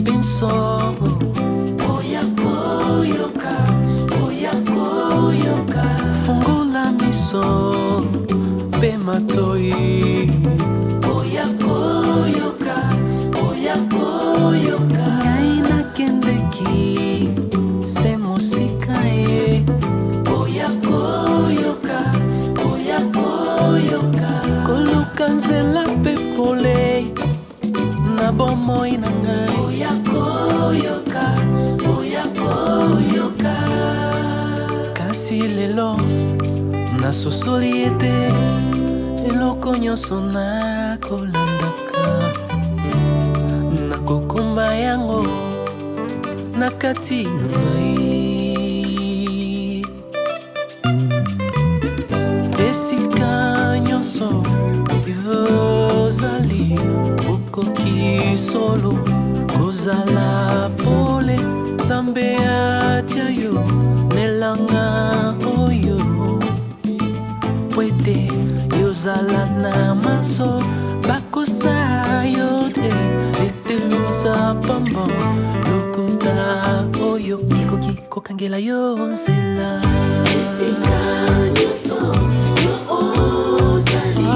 benso Oya koyoka, oya koyoka. fungula miso pe matoi Oya koyoka, oya koyoka. ngai nakendeki se mosika e Oya koyoka, oya koyoka. koluka nzela pe pole na bomoi na ngai Oya koyoka, oya koyoka. kasi lelo nasosoli ete eloko nyonso nakolandaka nakokumba yango na kati na ngai esika nyonso yozali okoki solo kozala pole nzambe atia yo nelanga oyo po ete yozala na maso bakosa yo te ete oza pamba lokuta oyo ikoki kokangela yo nzela Esika nyonso yo ozali